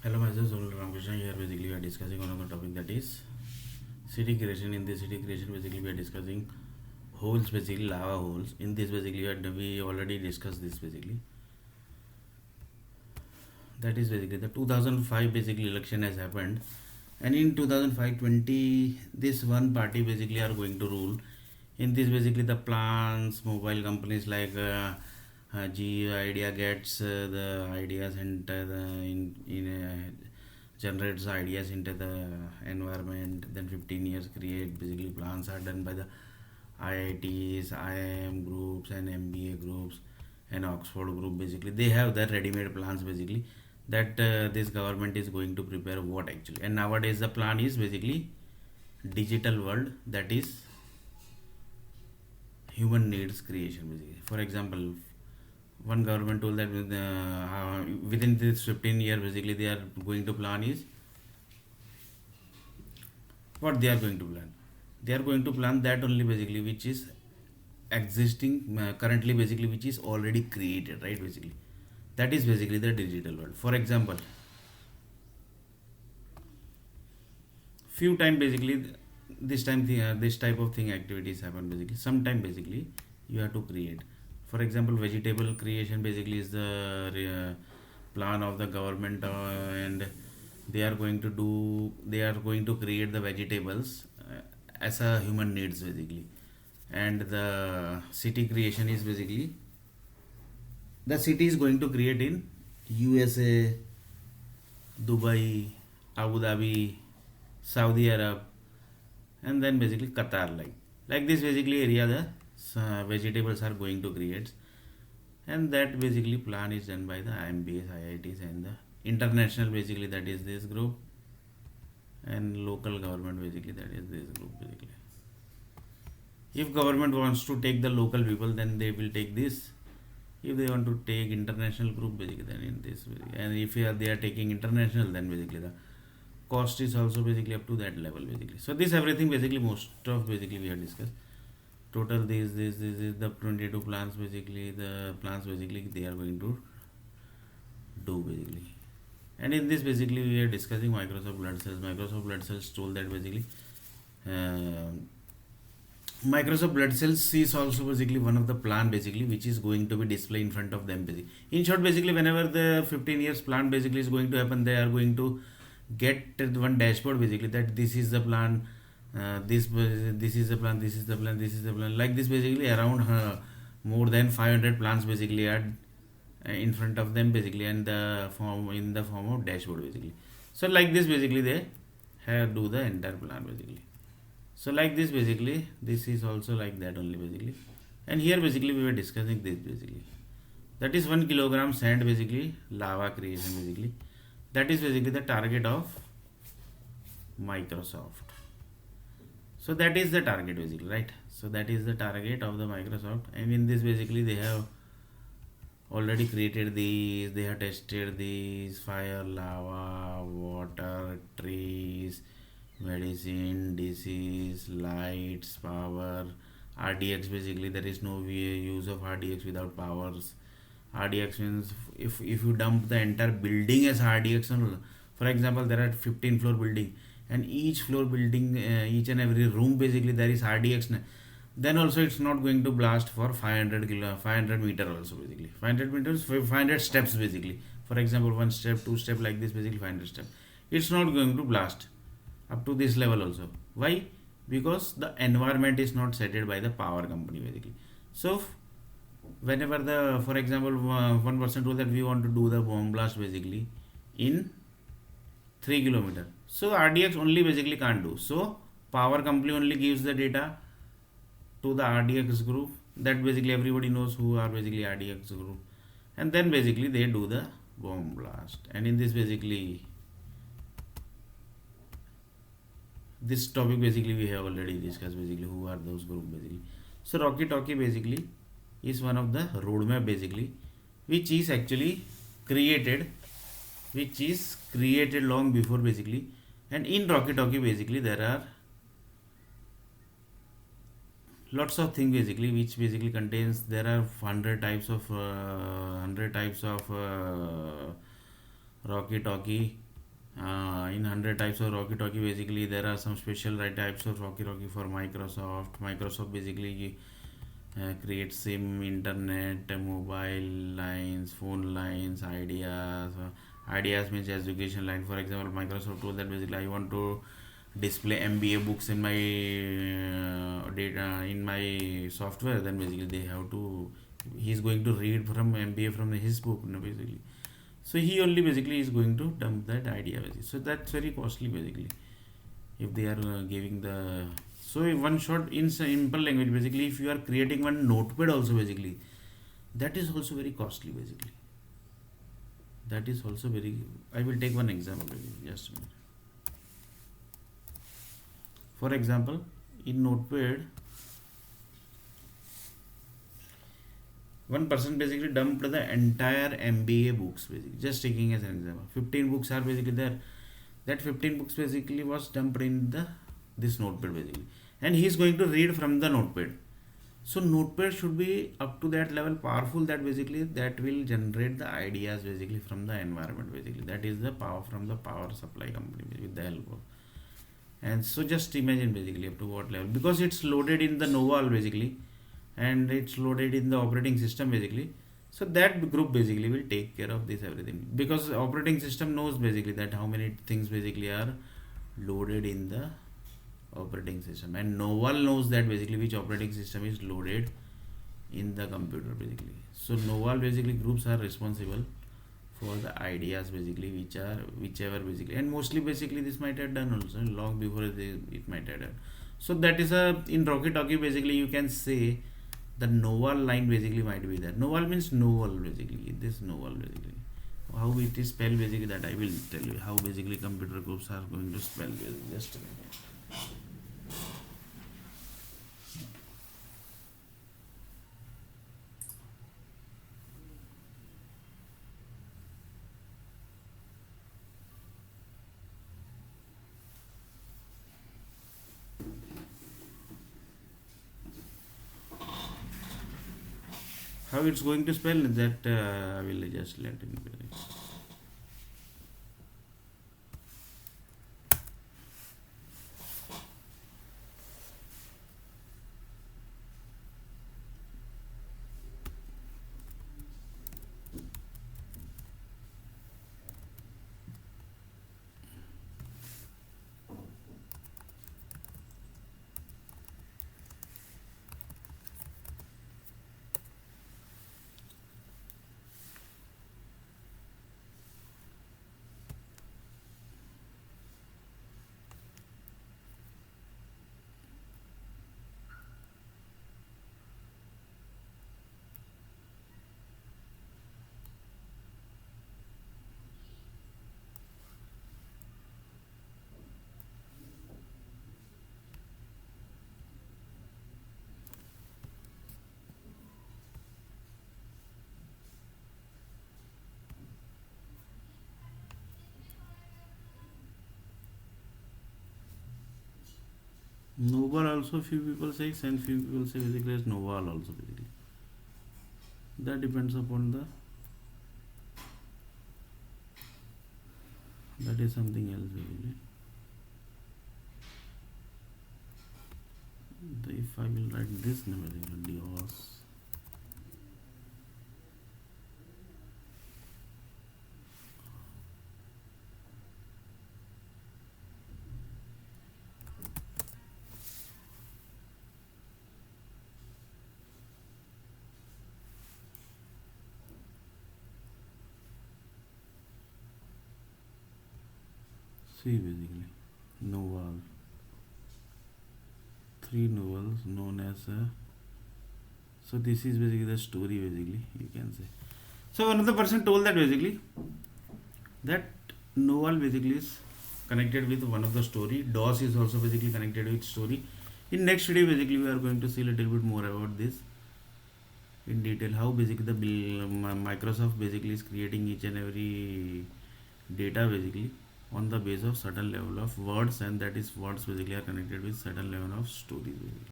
Hello, myself Solal Ramakrishna. Here basically we are discussing one of the topic, that is city creation. In this city creation basically we are discussing holes, basically lava holes. In this basically we already discussed this basically. That is basically the 2005 basically election has happened, and in 2005 20 this one party basically are going to rule. In this basically the plans mobile companies like G idea gets the ideas into the generates the ideas into the environment. Then 15 years create basically plans are done by the IITs, IIM groups and MBA groups and Oxford group. Basically they have their ready-made plans basically, that this government is going to prepare what actually. And nowadays the plan is basically digital world, that is human needs creation basically. For example, one government told that within this 15 year basically they are going to plan is what they are going to plan. They are going to plan that only basically which is existing currently basically, which is already created, right? Basically that is basically the digital world. For example, few time basically this type of thing activities happen basically. Sometime basically you have to create. For example, vegetable creation basically is the plan of the government, and they are going to create the vegetables as a human needs basically. And the city creation is basically the city is going to create in USA, Dubai, Abu Dhabi, Saudi Arab, and then basically Qatar. Like this basically area the vegetables are going to create, and that basically plan is done by the IMBS, IITs, and the international basically, that is this group, and local government basically, that is this group basically. If government wants to take the local people, then they will take this. If they want to take international group basically, then in this basically. And if they are taking international, then basically the cost is also basically up to that level basically. So this everything basically most of basically we have discussed. Total this is the 22 plans basically, the plans basically they are going to do basically. And in this basically we are discussing Microsoft blood cells. Microsoft blood cells told that basically uh, Microsoft blood cells is also basically one of the plan basically which is going to be displayed in front of them basically. In short basically, whenever the 15 years plan basically is going to happen, they are going to get one dashboard basically, that this is the plan, this is the plan, this is the plan, this is the plan. Like this basically around more than 500 plans basically are in front of them basically, and the form in the form of dashboard basically. So like this basically they have do the entire plan basically. So like this basically, this is also like that only basically. And here basically we were discussing this basically, that is 1 kilogram sand basically lava creation basically. That is basically the target of Microsoft. So that is the target basically, right? So that is the target of the Microsoft. And in this basically they have already created these, they have tested these: fire, lava, water, trees, medicine, disease, lights, power, RDX basically. There is no use of RDX without powers. RDX means if you dump the entire building as RDX, for example there are 15 floor building, and each floor building, each and every room basically there is RDX, then also it's not going to blast for 500 meter also basically, 500 meters, 500 steps basically. For example, one step, two step, like this basically 500 steps, it's not going to blast up to this level also. Why? Because the environment is not settled by the power company basically. So whenever the, for example, one person told that we want to do the bomb blast basically in 3 kilometer, so RDX only basically can't do. So power company only gives the data to the RDX group, that basically everybody knows who are basically RDX group, and then basically they do the bomb blast. And in this basically, this topic basically we have already discussed basically who are those group basically. So Rocky Talkie basically is one of the roadmap basically, which is actually created, long before basically. And in Rocky Talkie basically there are lots of things basically which basically contains, there are 100 types of Rocky Talkie In 100 types of Rocky Talkie, basically there are some special types of Rocky for Microsoft. Microsoft basically creates SIM, internet, mobile lines, phone lines, ideas. Ideas means education line. For example, Microsoft told that basically I want to display MBA books in my data in my software. Then basically they have to. He's going to read from MBA from his book, basically. So he only basically is going to dump that idea basically. So that's very costly basically. If they are giving the so one shot in simple language basically, if you are creating one notepad also basically, that is also very costly basically. That is also very. I will take one example basically, just a minute. For example, in notepad, one person basically dumped the entire MBA books basically. Just taking as an example, 15 books are basically there. That 15 books basically was dumped in this notepad basically, and he is going to read from the notepad. So notepad should be up to that level powerful that basically that will generate the ideas basically from the environment basically. That is the power from the power supply company with the help of. And so just imagine basically up to what level, because it's loaded in the Noval basically, and it's loaded in the operating system basically. So that group basically will take care of this everything, because operating system knows basically that how many things basically are loaded in the operating system, and Noval knows that basically which operating system is loaded in the computer basically. So Noval basically groups are responsible for the ideas basically whichever basically, and mostly basically this might have done also long before it might have done. So that is in Rocky Talkie basically you can say the Noval line basically might be there. Noval means novel basically. This Noval basically. How it is spelled basically, that I will tell you how basically computer groups are going to spell basically. Just a minute. How it's going to spell that I will just let it be. Novel also few people say, and few people say basically as Noval also basically. That depends upon that is something else basically. If I will write this name basically, Dios. See basically, Novel. 3 novels known as so this is basically the story basically, you can say. So another person told that basically that Novel basically is connected with one of the story. DOS is also basically connected with story. In next video basically we are going to see a little bit more about this in detail, how basically the Microsoft basically is creating each and every data basically on the base of certain level of words, and that is words basically are connected with certain level of stories basically.